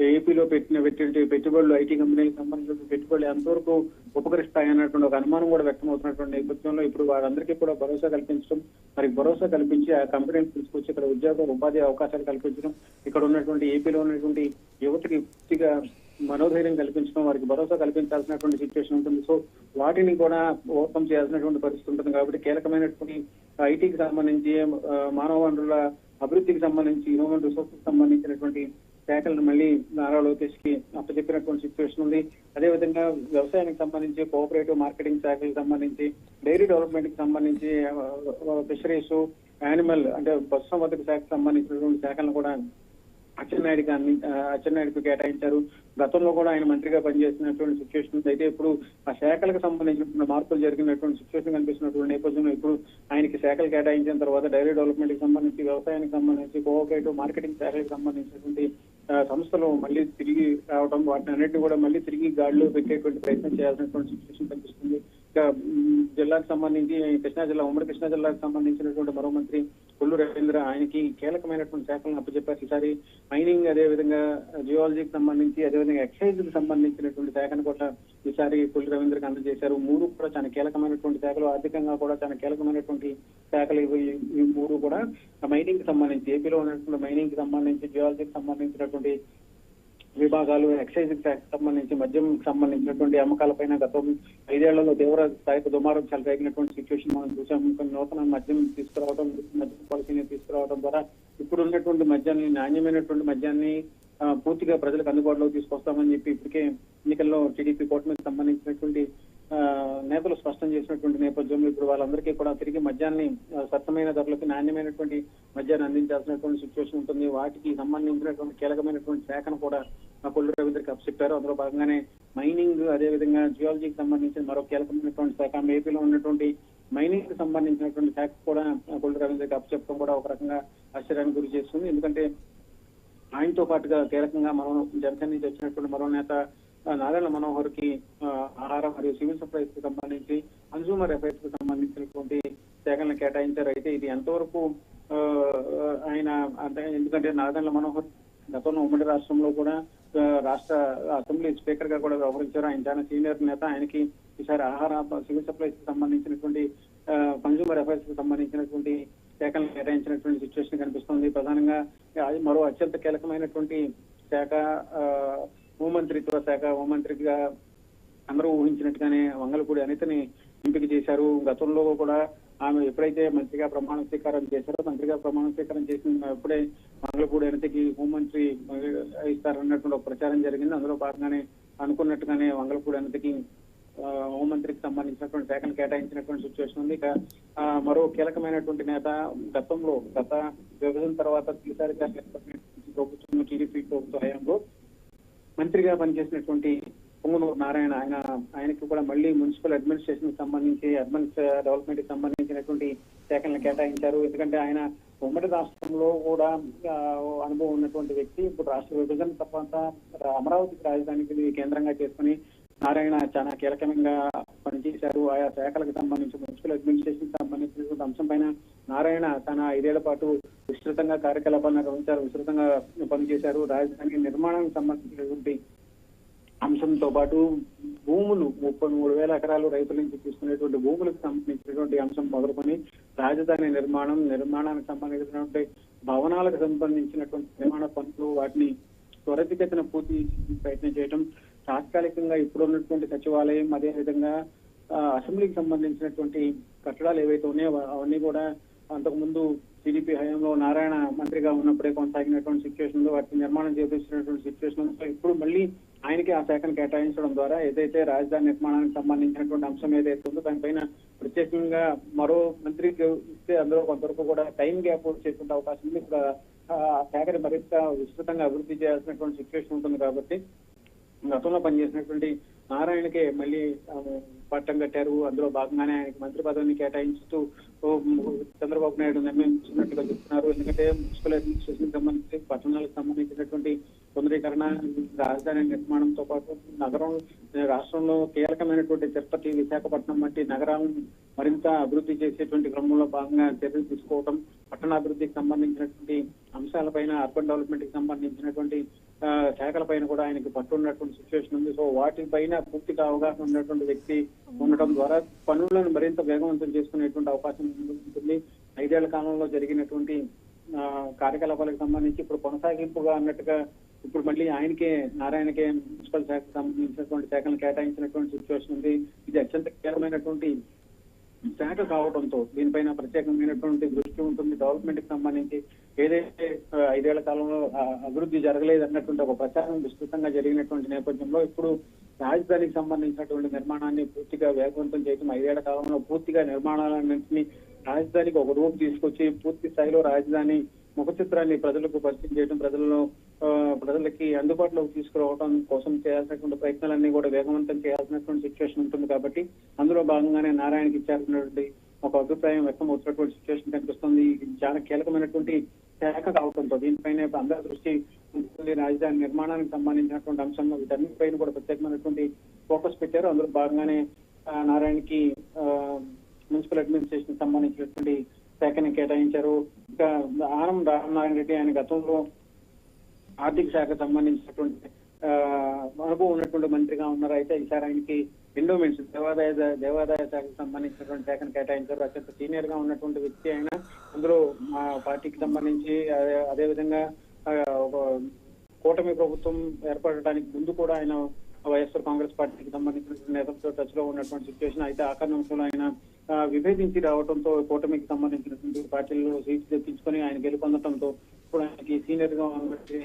ఏపీలో పెట్టినటువంటి పెట్టుబడులు, ఐటీ కంపెనీలకు సంబంధించిన పెట్టుబడులు ఎంతవరకు ఉపకరిస్తాయి అన్నటువంటి ఒక అనుమానం కూడా వ్యక్తం అవుతున్నటువంటి నేపథ్యంలో ఇప్పుడు వారందరికీ కూడా భరోసా కల్పించడం, మరి భరోసా కల్పించి ఆ కంపెనీలు తీసుకొచ్చి ఇక్కడ ఉపాధి అవకాశాలు కల్పించడం, ఇక్కడ ఉన్నటువంటి ఏపీలో ఉన్నటువంటి యువతకి పూర్తిగా మనోధైర్యం కల్పించడం, వారికి భరోసా కల్పించాల్సినటువంటి సిచ్యువేషన్ ఉంటుంది. సో వాటిని కూడా ఓవర్కమ్ చేయాల్సినటువంటి పరిస్థితి ఉంటుంది. కాబట్టి కీలకమైనటువంటి ఐటీకి సంబంధించి, మానవ వనరుల అభివృద్ధికి సంబంధించి, హ్యూమన్ రిసోర్సెస్ సంబంధించినటువంటి శాఖలను మళ్ళీ నారా లోకేష్ కి అప్పచెప్పినటువంటి సిచ్యువేషన్ ఉంది. అదేవిధంగా వ్యవసాయానికి సంబంధించి, కోఆపరేటివ్ మార్కెటింగ్ శాఖలకు సంబంధించి, డైరీ డెవలప్మెంట్ కి సంబంధించి, ఫిషరీస్, యానిమల్ అంటే పశుసంవర్ధక శాఖకు సంబంధించినటువంటి శాఖలను కూడా అచ్చెన్నాయుడికి కేటాయించారు. గతంలో కూడా ఆయన మంత్రిగా పనిచేసినటువంటి సిచ్యువేషన్ అయితే ఇప్పుడు ఆ శాఖలకు సంబంధించినటువంటి మార్పులు జరిగినటువంటి సిచ్యువేషన్ కనిపిస్తున్నటువంటి నేపథ్యంలో ఇప్పుడు ఆయనకి శాఖలు కేటాయించిన తర్వాత డైరీ డెవలప్మెంట్ కి సంబంధించి, వ్యవసాయానికి సంబంధించి, కోఆపరేటివ్ మార్కెటింగ్ శాఖలకు సంబంధించినటువంటి సంస్థలు మళ్ళీ తిరిగి రావడం, వాటిని అన్నింటినీ కూడా మళ్ళీ తిరిగి గాడిలో పెట్టేటువంటి ప్రయత్నం చేయాల్సినటువంటి సిచ్యువేషన్ కనిపిస్తుంది. జిల్లాకు సంబంధించి ఉమ్మడి కృష్ణా జిల్లాకు సంబంధించినటువంటి మరో మంత్రి కొల్లు రవీంద్ర ఆయనకి కీలకమైనటువంటి శాఖలను అప్పచెప్పారు. ఈసారి మైనింగ్, అదేవిధంగా జియాలజీకి సంబంధించి, అదేవిధంగా ఎక్సైజ్ కి సంబంధించినటువంటి శాఖను కూడా ఈసారి కొల్లు రవీంద్రకి అందజేశారు. 3 కూడా చాలా కీలకమైనటువంటి శాఖలు, ఆర్థికంగా కూడా చాలా కీలకమైనటువంటి శాఖలు ఈ 3 కూడా మైనింగ్ కి సంబంధించి, ఏపీలో ఉన్నటువంటి మైనింగ్ కి సంబంధించి, జియాలజీకి సంబంధించినటువంటి విభాగాలు, ఎక్సైజ్ శాఖకు సంబంధించి, మద్యం సంబంధించినటువంటి అమ్మకాలపైన గత 5 ఏళ్లలో తీవ్ర స్థాయికి దుమారం చెలరేగినటువంటి సిచ్యువేషన్ మనం చూసాము. కొన్ని నూతన మద్యం తీసుకురావడం, మద్యం పాలసీని తీసుకురావడం ద్వారా ఇప్పుడు ఉన్నటువంటి మద్యాన్ని, నాణ్యమైనటువంటి మద్యాన్ని పూర్తిగా ప్రజలకు అందుబాటులోకి తీసుకొస్తామని చెప్పి ఇప్పటికే ఎన్నికల్లో టీడీపీ కూటమికి సంబంధించినటువంటి నేతలు స్పష్టం చేసినటువంటి నేపథ్యంలో ఇప్పుడు వాళ్ళందరికీ కూడా తిరిగి మద్యాన్ని స్వచ్ఛమైన ధరలకు, నాణ్యమైనటువంటి మద్యాన్ని అందించాల్సినటువంటి సిచ్యువేషన్ ఉంటుంది. వాటికి సంబంధించినటువంటి కీలకమైనటువంటి శాఖను కూడా కొల్లు రవీంద్రకి అప్పచెప్పారు. అందులో భాగంగానే మైనింగ్, అదేవిధంగా జియాలజీకి సంబంధించిన మరో కీలకమైనటువంటి శాఖ, ఏపీలో ఉన్నటువంటి మైనింగ్ కి సంబంధించినటువంటి శాఖ కూడా కొల్లు రవీంద్రకి అప్పచెప్పడం కూడా ఒక రకంగా ఆశ్చర్యానికి గురి చేస్తుంది. ఎందుకంటే ఆయనతో పాటుగా కీలకంగా జనసేన నుంచి వచ్చినటువంటి మరో నేత నాదెళ్ల మనోహర్ కి ఆహారం మరియు సివిల్ సప్లైస్ కి సంబంధించి, కన్సూమర్ అఫైర్స్ కి సంబంధించినటువంటి శాఖలను కేటాయించారు. అయితే ఇది ఎంతవరకు ఆయన అంటే, ఎందుకంటే నాదెళ్ల మనోహర్ గతంలో ఉమ్మడి రాష్ట్రంలో కూడా రాష్ట్ర అసెంబ్లీ స్పీకర్ గా కూడా వ్యవహరించారు. ఆయన చాలా సీనియర్ నేత. ఆయనకి ఈసారి ఆహార, సివిల్ సప్లైస్ కి సంబంధించినటువంటి, కన్సూమర్ అఫైర్స్ కి సంబంధించినటువంటి శాఖలను కేటాయించినటువంటి సిచ్యువేషన్ కనిపిస్తుంది. ప్రధానంగా మరో అత్యంత కీలకమైనటువంటి శాఖ హోంమంత్రిత్వ శాఖ. హోంమంత్రిగా అందరూ ఊహించినట్టుగానే వంగలపూడి అనితని ఎంపిక చేశారు. గతంలో కూడా ఆమె ఎప్పుడైతే మంత్రిగా ప్రమాణ స్వీకారం చేశారో, మంత్రిగా ప్రమాణ స్వీకారం చేసిన ఎప్పుడే వంగలపూడి అనితకి హోంమంత్రి ఇస్తారన్నటువంటి ఒక ప్రచారం జరిగింది. అందులో భాగంగానే అనుకున్నట్టుగానే వంగలపూడి అనితకి హోంమంత్రికి సంబంధించినటువంటి శాఖను కేటాయించినటువంటి సిచ్యువేషన్ ఉంది. ఇక మరో కీలకమైనటువంటి నేత గత విభజన తర్వాత తొలిసారిగా ప్రభుత్వం టీడీపీ ప్రభుత్వ హయాంలో మంత్రిగా పనిచేసినటువంటి పొంగునూరు నారాయణ ఆయనకి కూడా మళ్ళీ మున్సిపల్ అడ్మినిస్ట్రేషన్ కి సంబంధించి డెవలప్మెంట్ కి సంబంధించినటువంటి శాఖలను కేటాయించారు. ఎందుకంటే ఆయన ఉమ్మడి రాష్ట్రంలో కూడా అనుభవం ఉన్నటువంటి వ్యక్తి. ఇప్పుడు రాష్ట్ర విభజన తర్వాత అమరావతికి రాజధానికి కేంద్రంగా చేసుకుని నారాయణ చాలా కీలకంగా పనిచేశారు. ఆయా శాఖలకు సంబంధించి మున్సిపల్ అడ్మినిస్ట్రేషన్ సంబంధించినటువంటి అంశం పైన నారాయణ తన 5 ఏళ్ల పాటు విస్తృతంగా కార్యకలాపాలను నిర్వహించారు, విస్తృతంగా పనిచేశారు. రాజధాని నిర్మాణానికి సంబంధించినటువంటి అంశంతో పాటు భూములు 33,000 ఎకరాలు రైతుల నుంచి తీసుకునేటువంటి భూములకు సంబంధించినటువంటి అంశం మొదలుకొని రాజధాని నిర్మాణానికి సంబంధించినటువంటి భవనాలకు సంబంధించినటువంటి నిర్మాణ పనులు వాటిని త్వరితగతిన పూర్తి ప్రయత్నం చేయడం, తాత్కాలికంగా ఇప్పుడు ఉన్నటువంటి సచివాలయం అదేవిధంగా అసెంబ్లీకి సంబంధించినటువంటి కట్టడాలు ఏవైతే ఉన్నాయో అవన్నీ కూడా అంతకు ముందు టీడీపీ హయాంలో నారాయణ మంత్రిగా ఉన్నప్పుడే కొనసాగినటువంటి సిచ్యువేషన్, వాటిని నిర్మాణం చేసినటువంటి సిచ్యువేషన్. ఇప్పుడు మళ్ళీ ఆయనకి ఆ శాఖను కేటాయించడం ద్వారా ఏదైతే రాజధాని నిర్మాణానికి సంబంధించినటువంటి అంశం ఏదైతే ఉందో దానిపైన ప్రత్యేకంగా మరో మంత్రికి ఇస్తే అందులో కొంతవరకు కూడా టైం గ్యాప్ చేసే అవకాశం ఉంది. ఇప్పుడు ఆ శాఖని మరింత విస్తృతంగా అభివృద్ధి చేయాల్సినటువంటి సిచ్యువేషన్ ఉంటుంది. కాబట్టి గతంలో పనిచేసినటువంటి నారాయణకే మళ్ళీ పట్టం కట్టారు. అందులో భాగంగానే ఆయనకి మంత్రి పదవిని కేటాయించుతూ చంద్రబాబు నాయుడు నిర్ణయించినట్టుగా చెప్తున్నారు. ఎందుకంటే మున్సిపల్ అడ్మినిస్ట్రేషన్ సంబంధించి పట్టణాలకు సంబంధించినటువంటి పునరీకరణ, రాజధాని నిర్మాణంతో పాటు రాష్ట్రంలో కీలకమైనటువంటి తిరుపతి, విశాఖపట్నం వంటి నగరాలను మరింత అభివృద్ధి చేసేటువంటి క్రమంలో భాగంగా చర్యలు తీసుకోవడం, పట్టణాభివృద్ధికి సంబంధించినటువంటి అంశాలపైన, అర్బన్ డెవలప్మెంట్ కి సంబంధించినటువంటి శాఖలపైన కూడా ఆయనకి పట్టున్నటువంటి సిచ్యువేషన్ ఉంది. సో వాటిపైన పూర్తిగా అవగాహన ఉన్నటువంటి వ్యక్తి ఉండటం ద్వారా పనులను మరింత వేగవంతం చేసుకునేటువంటి అవకాశం ఉంటుంది. 5 ఏళ్ల కాలంలో జరిగినటువంటి కార్యకలాపాలకు సంబంధించి ఇప్పుడు కొనసాగింపుగా అన్నట్టుగా ఇప్పుడు మళ్ళీ నారాయణకే మున్సిపల్ శాఖకు సంబంధించినటువంటి శాఖలను కేటాయించినటువంటి సిచ్యువేషన్ ఉంది. ఇది అత్యంత కీలకమైనటువంటి శాఖ కావడంతో దీనిపైన ప్రత్యేకమైనటువంటి దృష్టి ఉంటుంది. డెవలప్మెంట్ కి సంబంధించి ఏదైతే 5 ఏళ్ల కాలంలో అభివృద్ధి జరగలేదు అన్నటువంటి ఒక ప్రచారం విస్తృతంగా జరిగినటువంటి నేపథ్యంలో ఇప్పుడు రాజధానికి సంబంధించినటువంటి నిర్మాణాన్ని పూర్తిగా వేగవంతం చేయడం, 5 ఏళ్ల కాలంలో పూర్తిగా నిర్మాణాలన్నింటినీ రాజధానికి ఒక రూపు తీసుకొచ్చి పూర్తి స్థాయిలో రాజధాని ముఖ చిత్రాన్ని ప్రజలకు పరిచయం చేయడం, ప్రజలకి అందుబాటులోకి తీసుకురావడం కోసం చేయాల్సినటువంటి ప్రయత్నాలన్నీ కూడా వేగవంతం చేయాల్సినటువంటి సిచ్యువేషన్ ఉంటుంది. కాబట్టి అందులో భాగంగానే నారాయణకి ఇచ్చారన్నటువంటి ఒక అభిప్రాయం వ్యక్తం అవుతున్నటువంటి సిచ్యువేషన్ కనిపిస్తుంది. ఇది చాలా కీలకమైనటువంటి శాఖ కావడంతో దీనిపైన అందరి దృష్టి ఉంటుంది. రాజధాని నిర్మాణానికి సంబంధించినటువంటి అంశంలో వీటన్నిటిపైన కూడా ప్రత్యేకమైనటువంటి ఫోకస్ పెట్టారు. అందులో భాగంగానే నారాయణకి మున్సిపల్ అడ్మినిస్ట్రేషన్ సంబంధించినటువంటి శాఖని కేటాయించారు. ఇంకా ఆనం రామనారాయణ రెడ్డి ఆయన గతంలో ఆర్థిక శాఖకు సంబంధించినటువంటి అనుభవం ఉన్నటువంటి మంత్రిగా ఉన్నారు. అయితే ఈసారి ఆయనకి ఎండోమెంట్స్ దేవాదాయ శాఖకు సంబంధించినటువంటి శాఖను కేటాయించారు. అత్యంత సీనియర్ గా ఉన్నటువంటి వ్యక్తి ఆయన. అందులో మా పార్టీకి సంబంధించి అదేవిధంగా ఒక కూటమి ప్రభుత్వం ఏర్పడటానికి ముందు కూడా ఆయన వైఎస్ఆర్ కాంగ్రెస్ పార్టీకి సంబంధించిన నేతలతో టచ్ లో ఉన్నటువంటి సిచ్యువేషన్. అయితే ఆఖరి నిమిషంలో ఆయన విభేదించి రావడంతో కూటమికి సంబంధించినటువంటి పార్టీల్లో సీట్లు తెప్పించుకొని ఆయన గెలుపొందడంతో ఇప్పుడు ఆయనకి సీనియర్ గా ఉన్నటువంటి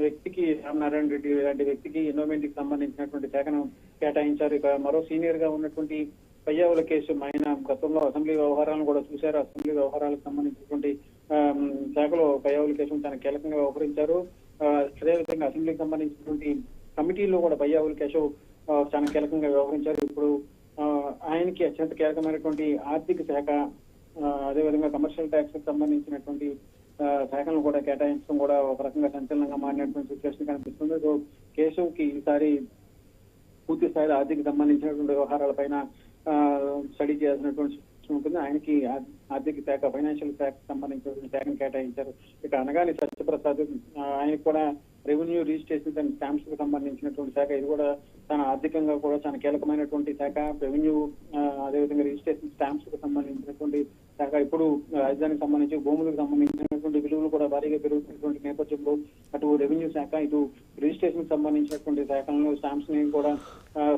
వ్యక్తికి రామనారాయణ రెడ్డి లాంటి వ్యక్తికి ఎన్విరాన్మెంట్ కి సంబంధించినటువంటి శాఖను కేటాయించారు. ఇక మరో సీనియర్ గా ఉన్నటువంటి పయ్యావుల కేసు ఆయన గతంలో అసెంబ్లీ వ్యవహారాలను కూడా చూశారు. అసెంబ్లీ వ్యవహారాలకు సంబంధించినటువంటి శాఖలో పయ్యావుల కేసు చాలా కీలకంగా వ్యవహరించారు. అదేవిధంగా అసెంబ్లీకి సంబంధించినటువంటి కమిటీలో కూడా పయ్యావుల కేసు చాలా కీలకంగా వ్యవహరించారు. ఇప్పుడు ఆయనకి అత్యంత కీలకమైనటువంటి ఆర్థిక శాఖ, అదేవిధంగా కమర్షియల్ ట్యాక్స్ కి సంబంధించినటువంటి శాఖలను కూడా కేటాయించడం కూడా ఒక రకంగా సంచలనంగా మారినటువంటి సిచ్యువేషన్ కనిపిస్తుంది. సో కేశవ్కి ఈసారి పూర్తి స్థాయిలో ఆర్థిక సంబంధించినటువంటి వ్యవహారాలపైన స్టడీ చేయాల్సినటువంటి ఉంటుంది. ఆయనకి ఆర్థిక శాఖ, ఫైనాన్షియల్ శాఖకు సంబంధించినటువంటి శాఖను కేటాయించారు. ఇక అనగాని సత్యప్రసాద్ ఆయనకు కూడా రెవెన్యూ రిజిస్ట్రేషన్ అండ్ స్టాంప్స్ కు సంబంధించినటువంటి శాఖ, ఇది కూడా చాలా ఆర్థికంగా కూడా చాలా కీలకమైనటువంటి శాఖ. రెవెన్యూ అదేవిధంగా రిజిస్ట్రేషన్ స్టాంప్స్ కు సంబంధించినటువంటి శాఖ. ఇప్పుడు రాజధానికి సంబంధించి భూములకు సంబంధించినటువంటి విలువలు కూడా భారీగా పెరుగుతున్నటువంటి నేపథ్యంలో అటు రెవెన్యూ శాఖ, ఇటు రిజిస్ట్రేషన్ సంబంధించినటువంటి శాఖలను, స్టాంప్స్ ని కూడా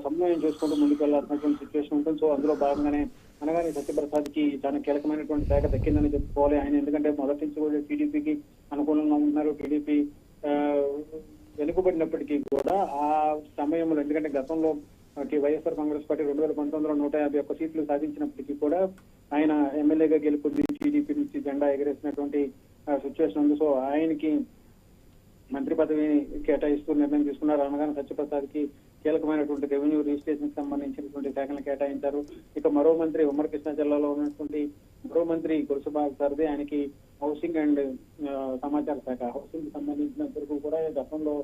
సమన్వయం చేసుకుంటూ ముందుకు వెళ్లాల్సినటువంటి సిచ్యువేషన్ ఉంటుంది. సో అందులో భాగంగానే అనగానే సత్యప్రసాద్ కి చాలా కీలకమైనటువంటి శాఖ దక్కిందని చెప్పుకోవాలి. ఆయన ఎందుకంటే మొదటి నుంచి కూడా టీడీపీకి అనుకూలంగా ఉంటున్నారు. టీడీపీ వెనుకబడినప్పటికీ కూడా ఆ సమయంలో, ఎందుకంటే గతంలో వైఎస్ఆర్ కాంగ్రెస్ పార్టీ 2019లో 151 సీట్లు సాధించినప్పటికీ కూడా ఆయన ఎమ్మెల్యేగా గెలుపొంది టీడీపీ నుంచి జెండా ఎగరేసినటువంటి సిచ్యువేషన్ ఉంది. సో ఆయనకి మంత్రి పదవిని కేటాయిస్తూ నిర్ణయం తీసుకున్నారు. అనగానే సత్యప్రసాద్ కి కీలకమైనటువంటి రెవెన్యూ రిజిస్ట్రేషన్ కి సంబంధించినటువంటి శాఖలను కేటాయించారు. ఇక మరో మంత్రి ఉమ్మడి కృష్ణా జిల్లాలో ఉన్నటువంటి మరో మంత్రి కురుసుబాబు సారథి, ఆయనకి హౌసింగ్ అండ్ సమాచార శాఖ, హౌసింగ్ కి సంబంధించినంత వరకు కూడా గతంలో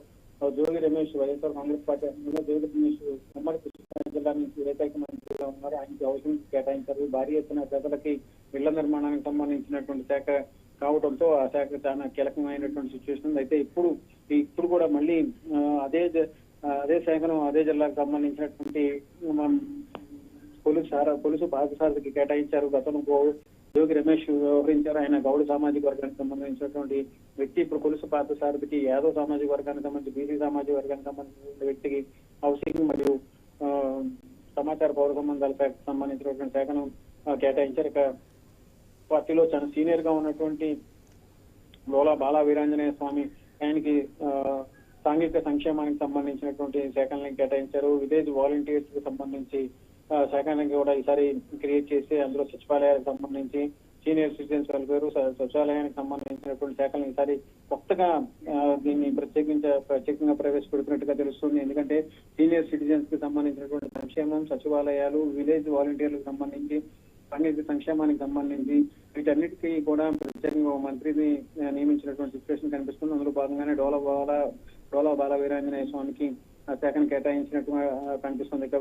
జోగి రమేష్ వైఎస్ఆర్ కాంగ్రెస్ పార్టీ జోగి రమేష్ ఉమ్మడి కృష్ణా జిల్లా నుంచి ఏకైక మంత్రిగా ఉన్నారు. ఆయనకి హౌసింగ్ కేటాయించారు. భారీ ఎత్తున ప్రజలకి ఇళ్ల నిర్మాణానికి సంబంధించినటువంటి శాఖ కావడంతో ఆ శాఖ చాలా కీలకమైనటువంటి సిచ్యువేషన్ ఉంది. అయితే ఇప్పుడు కూడా మళ్ళీ అదే శాఖను అదే జిల్లాకు సంబంధించినటువంటి పోలీసు పార్థసారథికి కేటాయించారు. గతంలో జోగి రమేష్ వ్యవహరించారు. ఆయన గౌడ సామాజిక వర్గానికి సంబంధించినటువంటి వ్యక్తి. ఇప్పుడు పోలీసు పార్థసారథికి యాదవ్ సామాజిక వర్గానికి సంబంధించి, బీసీ సామాజిక వర్గానికి సంబంధించిన వ్యక్తికి హౌసింగ్ మరియు సమాచార పౌర సంబంధాల శాఖకు సంబంధించినటువంటి శాఖను కేటాయించారు. ఇక పార్టీలో చాలా సీనియర్ గా ఉన్నటువంటి లోలా బాలా వీరాంజనేయ స్వామి, ఆయనకి సాంఘిక సంక్షేమానికి సంబంధించినటువంటి శాఖలను కేటాయించారు. విలేజ్ వాలంటీర్స్ కి సంబంధించి శాఖలను కూడా ఈసారి క్రియేట్ చేసి అందులో సచివాలయాలకు సంబంధించి సీనియర్ సిటిజన్స్ వెల్ఫేర్, సచివాలయానికి సంబంధించినటువంటి శాఖలను ఈసారి కొత్తగా దీన్ని ప్రత్యేకంగా ప్రవేశపెడుతున్నట్టుగా తెలుస్తుంది. ఎందుకంటే సీనియర్ సిటిజన్స్ కి సంబంధించినటువంటి సంక్షేమం, సచివాలయాలు, విలేజ్ వాలంటీర్లకు సంబంధించి, సాంఘిక సంక్షేమానికి సంబంధించి వీటన్నిటికీ కూడా ప్రత్యేకంగా మంత్రిని నియమించినటువంటి సిచ్యువేషన్ కనిపిస్తుంది. అందులో భాగంగానే డోలా బాల వీరాంజనేయ స్వామికి శాఖను కేటాయించినట్టుగా కనిపిస్తుంది. ఇక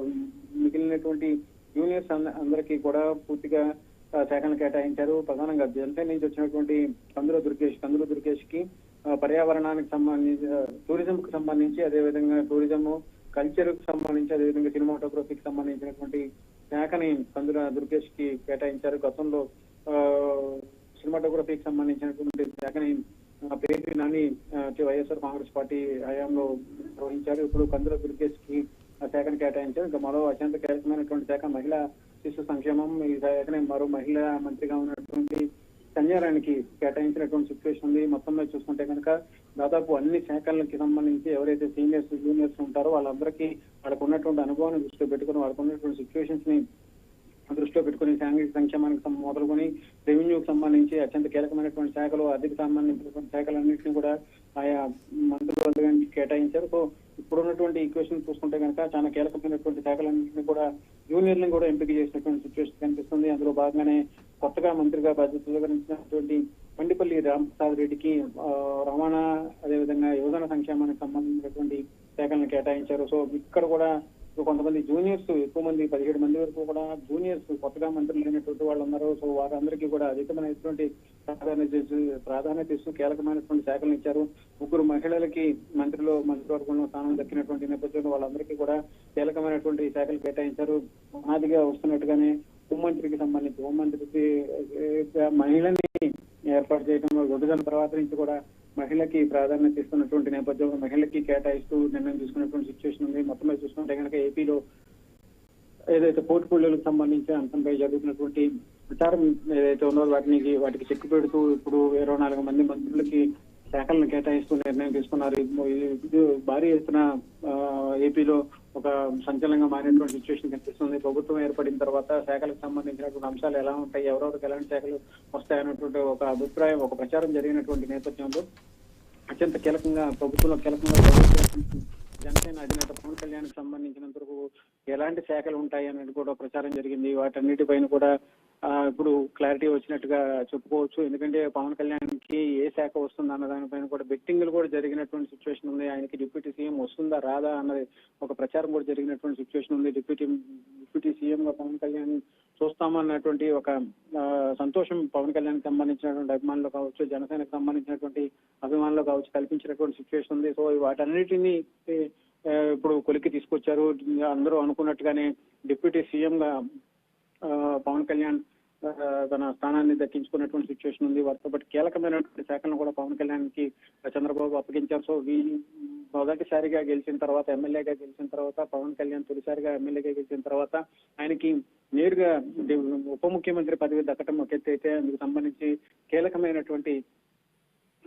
మిగిలినటువంటి జూనియర్స్ అందరికీ కూడా పూర్తిగా శాఖను కేటాయించారు. ప్రధానంగా జనసేన నుంచి వచ్చినటువంటి కందుల దుర్గేష్ కి పర్యావరణానికి సంబంధించి, టూరిజం కు సంబంధించి, అదేవిధంగా టూరిజం కల్చర్ కు సంబంధించి, అదేవిధంగా సినిమాటోగ్రఫీకి సంబంధించినటువంటి శాఖని కందుల దుర్గేష్ కి కేటాయించారు. గతంలో సినిమాటోగ్రఫీకి సంబంధించినటువంటి శాఖని పేరు నాని వైఎస్ఆర్ కాంగ్రెస్ పార్టీ హయాంలో నిర్వహించారు. ఇప్పుడు కందుల దుర్గేష్ కి శాఖను కేటాయించారు. ఇంకా మరో అత్యంత కీలకమైనటువంటి శాఖ మహిళా శిశు సంక్షేమం. ఈ శాఖని మరో మహిళా మంత్రిగా ఉన్నటువంటి సంజయరానికి కేటాయించినటువంటి సిచ్యువేషన్ ఉంది. మొత్తం మీద చూసుకుంటే కనుక దాదాపు అన్ని శాఖలకి సంబంధించి ఎవరైతే సీనియర్స్ జూనియర్స్ ఉంటారో వాళ్ళందరికీ వాళ్ళకు ఉన్నటువంటి అనుభవాన్ని దృష్టిలో పెట్టుకుని, వాళ్ళకు ఉన్నటువంటి సిచ్యువేషన్స్ ని దృష్టిలో పెట్టుకుని సాంఘిక సంక్షేమానికి మొదలుకొని రెవెన్యూకి సంబంధించి అత్యంత కీలకమైనటువంటి శాఖలు, ఆర్థిక సంబంధించినటువంటి శాఖలన్నింటినీ కూడా ఆయా మంత్రులు కేటాయించారు. సో ఇప్పుడున్నటువంటి ఈక్వేషన్ చూసుకుంటే కనుక చాలా కీలకమైనటువంటి శాఖలన్నింటినీ కూడా జూనియర్లను కూడా ఎంపిక చేసినటువంటి సిచ్యువేషన్ కనిపిస్తుంది. అందులో భాగంగానే కొత్తగా మంత్రిగా బాధ్యతలు వహించినటువంటి మండిపల్లి రామప్రసాద్ రెడ్డికి రవాణా, అదేవిధంగా యువజన సంక్షేమానికి సంబంధించినటువంటి శాఖలను కేటాయించారు. సో ఇక్కడ కూడా కొంతమంది జూనియర్స్, ఎక్కువ మంది 17 మంది వరకు కూడా జూనియర్స్ కొత్తగా మంత్రులు అయినటువంటి వాళ్ళు ఉన్నారు. సో వారందరికీ కూడా అధికమైనటువంటి ప్రాధాన్యత ఇస్తూ కీలకమైనటువంటి శాఖలను ఇచ్చారు. 3 మహిళలకి మంత్రివర్గంలో స్థానం దక్కినటువంటి నేపథ్యంలో వాళ్ళందరికీ కూడా కీలకమైనటువంటి శాఖలు కేటాయించారు. అనాదిగా వస్తున్నట్టుగానే హోంమంత్రికి సంబంధించి హోంమంత్రికి మహిళని ఏర్పాటు చేయడంలో విభజన తర్వాత నుంచి కూడా మహిళకి ప్రాధాన్యత ఇస్తున్నటువంటి నేపథ్యంలో మహిళకి కేటాయిస్తూ నిర్ణయం తీసుకున్నటువంటి సిచ్యువేషన్ ఉంది. మొత్తం మీద చూసుకుంటే కనుక ఏపీలో ఏదైతే పోర్టుఫోలియోలకు సంబంధించి అంశంపై జరుగుతున్నటువంటి ప్రచారం ఏదైతే ఉన్నదో వాటికి చెక్ పెడుతూ ఇప్పుడు 24 మంది మంత్రులకి శాఖలను కేటాయిస్తూ నిర్ణయం తీసుకున్నారు. ఇది భారీ ఎత్తున ఏపీలో ఒక సంచలనంగా మారినటువంటి సిచ్యువేషన్ కనిపిస్తుంది. ప్రభుత్వం ఏర్పడిన తర్వాత శాఖలకు సంబంధించినటువంటి అంశాలు ఎలా ఉంటాయి, ఎవరెవరికి ఎలాంటి శాఖలు వస్తాయన్నటువంటి ఒక అభిప్రాయం, ఒక ప్రచారం జరిగినటువంటి నేపథ్యంలో అత్యంత కీలకంగా జనసేన అధినేత పవన్ కళ్యాణ్ కి సంబంధించినంత వరకు ఎలాంటి శాఖలు ఉంటాయి అనేది కూడా ప్రచారం జరిగింది. వాటన్నిటిపైన కూడా ఇప్పుడు క్లారిటీ వచ్చినట్టుగా చెప్పుకోవచ్చు. ఎందుకంటే పవన్ కళ్యాణ్ కి ఏ శాఖ వస్తుందా అన్న దానిపైన కూడా బెట్టింగ్లు కూడా జరిగినటువంటి సిచ్యువేషన్ ఉంది. ఆయనకి డిప్యూటీ సీఎం వస్తుందా రాదా అన్నది ఒక ప్రచారం కూడా జరిగినటువంటి సిచ్యువేషన్ ఉంది. డిప్యూటీ సీఎం గా పవన్ కళ్యాణ్ చూస్తామన్నటువంటి ఒక సంతోషం పవన్ కళ్యాణ్ కి సంబంధించినటువంటి అభిమానులు కావచ్చు, జనసేనకు సంబంధించినటువంటి అభిమానులు కావచ్చు కల్పించినటువంటి సిచ్యువేషన్ ఉంది. సో వాటన్నిటినీ ఇప్పుడు కొలికి తీసుకొచ్చారు. అందరూ అనుకున్నట్టుగానే డిప్యూటీ సీఎం గా పవన్ కళ్యాణ్ తన స్థానాన్ని దక్కించుకున్నటువంటి సిచ్యువేషన్ ఉంది. వారితో పాటు కీలకమైనటువంటి శాఖలను కూడా పవన్ కళ్యాణ్ కి చంద్రబాబు అప్పగించారు. సో మొదటిసారిగా గెలిచిన తర్వాత, ఎమ్మెల్యేగా గెలిచిన తర్వాత, పవన్ కళ్యాణ్ తొలిసారిగా ఎమ్మెల్యేగా గెలిచిన తర్వాత ఆయనకి నేరుగా ఉప ముఖ్యమంత్రి పదవి దక్కడం ఒక ఎత్తు అయితే అందుకు సంబంధించి కీలకమైనటువంటి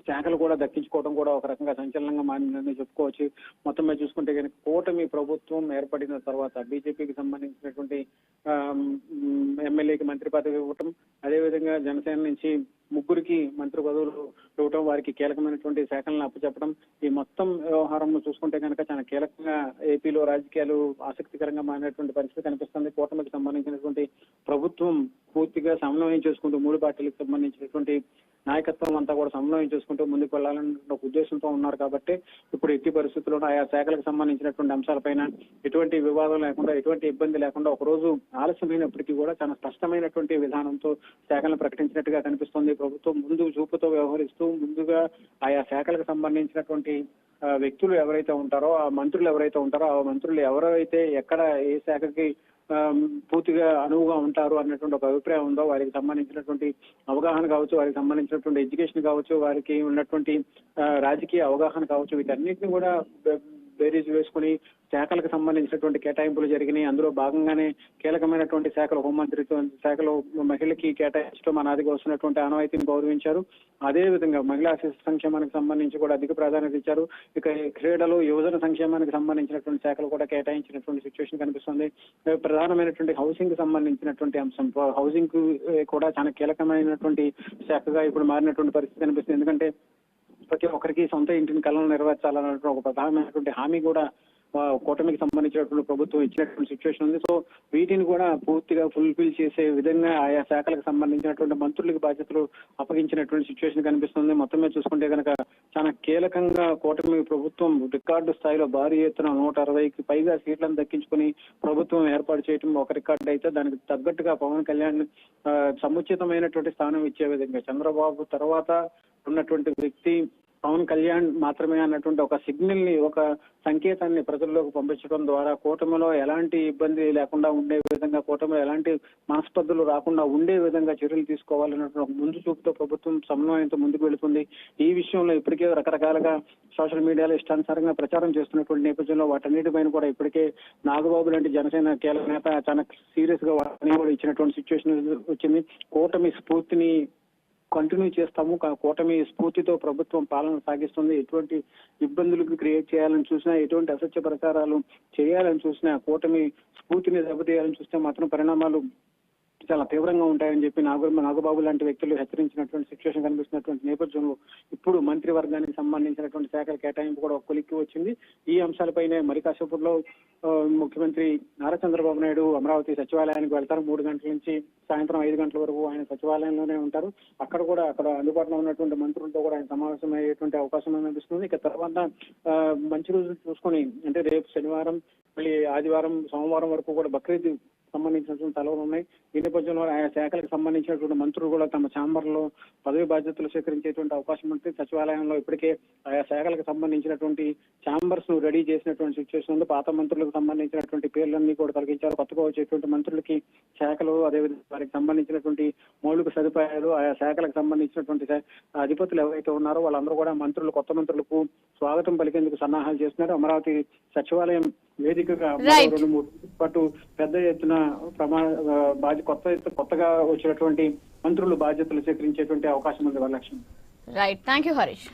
శాఖలు కూడా దక్కించుకోవడం కూడా ఒక రకంగా సంచలనంగా మారిందని చెప్పుకోవచ్చు. మొత్తం మీద చూసుకుంటే కనుక కూటమి ప్రభుత్వం ఏర్పడిన తర్వాత బీజేపీకి సంబంధించినటువంటి ఎమ్మెల్యేకి మంత్రి పదవి ఇవ్వటం, అదేవిధంగా జనసేన నుంచి ముగ్గురికి మంత్రి పదవులు ఇవ్వటం, వారికి కీలకమైనటువంటి శాఖలను అప్పచెప్పడం, ఈ మొత్తం వ్యవహారం చూసుకుంటే కనుక చాలా కీలకంగా ఏపీలో రాజకీయాలు ఆసక్తికరంగా మారినటువంటి పరిస్థితి కనిపిస్తుంది. కూటమికి సంబంధించినటువంటి ప్రభుత్వం పూర్తిగా సమన్వయం చేసుకుంటూ మూడు పార్టీలకు సంబంధించినటువంటి నాయకత్వం అంతా కూడా సమన్వయం చేసుకుంటూ ముందుకు వెళ్లాలన్న ఒక ఉద్దేశంతో ఉన్నారు. కాబట్టి ఇప్పుడు ఎట్టి పరిస్థితుల్లోనూ ఆయా శాఖలకు సంబంధించినటువంటి అంశాలపైన ఎటువంటి వివాదం లేకుండా, ఎటువంటి ఇబ్బంది లేకుండా, ఒక రోజు ఆలస్యమైనప్పటికీ కూడా చాలా స్పష్టమైనటువంటి విధానంతో శాఖలను ప్రకటించినట్టుగా కనిపిస్తుంది. ప్రభుత్వం ముందు చూపుతో వ్యవహరిస్తూ ముందుగా ఆయా శాఖలకు సంబంధించినటువంటి వ్యక్తులు ఎవరైతే ఉంటారో, ఆ మంత్రులు ఎవరైతే ఉంటారో, ఆ మంత్రులు ఎవరైతే ఎక్కడ ఏ శాఖకి పూర్తిగా అనువుగా ఉంటారు అన్నటువంటి ఒక అభిప్రాయం ఉందో, వారికి సంబంధించినటువంటి అవగాహన కావచ్చు, వారికి సంబంధించినటువంటి ఎడ్యుకేషన్ కావచ్చు, వారికి ఉన్నటువంటి రాజకీయ అవగాహన కావచ్చు, వీటన్నిటిని కూడా బేరీజ్ వేసుకుని శాఖలకు సంబంధించినటువంటి కేటాయింపులు జరిగినాయి. అందులో భాగంగానే కీలకమైనటువంటి శాఖలు, హోంమంత్రిత్వ శాఖలో మహిళకి కేటాయించడం అనాదిగా వస్తున్నటువంటి ఆనవాయితీని గౌరవించారు. అదే విధంగా మహిళా శిశు సంక్షేమానికి సంబంధించి కూడా అధిక ప్రాధాన్యత ఇచ్చారు. ఇక క్రీడలు, యువజన సంక్షేమానికి సంబంధించినటువంటి శాఖలు కూడా కేటాయించినటువంటి సిచ్యువేషన్ కనిపిస్తుంది. ప్రధానమైనటువంటి హౌసింగ్ కి సంబంధించినటువంటి అంశం, హౌసింగ్ కూడా చాలా కీలకమైనటువంటి శాఖగా ఇప్పుడు మారినటువంటి పరిస్థితి కనిపిస్తుంది. ఎందుకంటే ప్రతి ఒక్కరికి సొంత ఇంటిని కళను నెరవేర్చాలన్నటువంటి ఒక ప్రధానమైనటువంటి హామీ కూడా కూటమికి సంబంధించినటువంటి ప్రభుత్వం ఇచ్చినటువంటి సిచ్యువేషన్ ఉంది. సో వీటిని కూడా పూర్తిగా ఫుల్ఫిల్ చేసే విధంగా ఆయా శాఖలకు సంబంధించినటువంటి మంత్రులకు బాధ్యతలు అప్పగించినటువంటి సిచ్యువేషన్ కనిపిస్తుంది. మొత్తం మీద చూసుకుంటే కనుక చాలా కీలకంగా కూటమి ప్రభుత్వం రికార్డు స్థాయిలో భారీ ఎత్తున 160కి పైగా సీట్లను దక్కించుకుని ప్రభుత్వం ఏర్పాటు చేయడం ఒక రికార్డు అయితే, దానికి తగ్గట్టుగా పవన్ కళ్యాణ్ సముచితమైనటువంటి స్థానం ఇచ్చే విధంగా చంద్రబాబు తర్వాత ఉన్నటువంటి వ్యక్తి పవన్ కళ్యాణ్ మాత్రమే అన్నటువంటి ఒక సిగ్నల్ ని, ఒక సంకేతాన్ని ప్రజల్లోకి పంపించడం ద్వారా కూటమిలో ఎలాంటి ఇబ్బంది లేకుండా ఉండే విధంగా, కూటమిలో ఎలాంటి మనస్పర్ధలు రాకుండా ఉండే విధంగా చర్యలు తీసుకోవాలన్నటువంటి ముందు చూపుతో ప్రభుత్వం సమన్వయంతో ముందుకు వెళుతుంది. ఈ విషయంలో ఇప్పటికే రకరకాలుగా సోషల్ మీడియాలో ఇష్టానుసారంగా ప్రచారం చేస్తున్నటువంటి నేపథ్యంలో వాటన్నిటిపైన కూడా ఇప్పటికే నాగబాబు లాంటి జనసేన కీలక నేత చాలా సీరియస్ గా వాటిని కూడా ఇచ్చినటువంటి సిచ్యువేషన్ వచ్చింది. కూటమి స్ఫూర్తిని కంటిన్యూ చేస్తాము, కూటమి స్ఫూర్తితో ప్రభుత్వం పాలన సాగిస్తుంది. ఎటువంటి ఇబ్బందులకు క్రియేట్ చేయాలని చూసినా, ఎటువంటి అసత్య ప్రచారాలు చేయాలని చూసినా, కూటమి స్ఫూర్తిని దెబ్బతీయాలని చూస్తే మాత్రం పరిణామాలు చాలా తీవ్రంగా ఉంటాయని చెప్పి నాగబాబు లాంటి వ్యక్తులు హెచ్చరించినటువంటి సిచ్యువేషన్ కనిపిస్తున్నటువంటి నేపథ్యంలో ఇప్పుడు మంత్రివర్గానికి సంబంధించినటువంటి శాఖల కేటాయింపు కూడా ఒక కొలిక్కి వచ్చింది. ఈ అంశాలపైనే మరి కాసేపట్లో ముఖ్యమంత్రి నారా చంద్రబాబు నాయుడు అమరావతి సచివాలయానికి వెళ్తారు. 3 గంటల నుంచి సాయంత్రం 5 గంటల వరకు ఆయన సచివాలయంలోనే ఉంటారు. అక్కడ అందుబాటులో ఉన్నటువంటి మంత్రులతో కూడా ఆయన సమావేశం అయ్యేటువంటి అవకాశం కనిపిస్తుంది. ఇక తర్వాత మంచి రోజులు చూసుకొని, అంటే రేపు శనివారం, మళ్ళీ ఆదివారం, సోమవారం వరకు కూడా బక్రీద్ సంబంధించినటువంటి సెలవులు ఉన్నాయి. ఈ నేపథ్యంలో ఆయా శాఖలకు సంబంధించినటువంటి మంత్రులు కూడా తమ ఛాంబర్లో పదవి బాధ్యతలు స్వీకరించేటువంటి అవకాశం ఉంటుంది. సచివాలయంలో ఇప్పటికే ఆయా శాఖలకు సంబంధించినటువంటి ఛాంబర్స్ ను రెడీ చేసినటువంటి సిచ్యువేషన్ ఉంది. పాత మంత్రులకు సంబంధించినటువంటి పేర్లన్నీ కూడా తొలగించారు. కొత్తగా వచ్చేటువంటి మంత్రులకి శాఖలు, అదేవిధంగా వారికి సంబంధించినటువంటి మౌలిక సదుపాయాలు, ఆయా శాఖలకు సంబంధించినటువంటి అధిపతులు ఎవరైతే ఉన్నారో వాళ్ళందరూ కూడా కొత్త మంత్రులకు స్వాగతం పలికేందుకు సన్నాహాలు చేస్తున్నారు. అమరావతి సచివాలయం వేదికగా 2-3 పాటు పెద్ద ఎత్తున కొత్తగా వచ్చినటువంటి మంత్రులు బాధ్యతలు స్వీకరించేటువంటి అవకాశం ఉంది. Varalakshmi. Right, thank you Harish.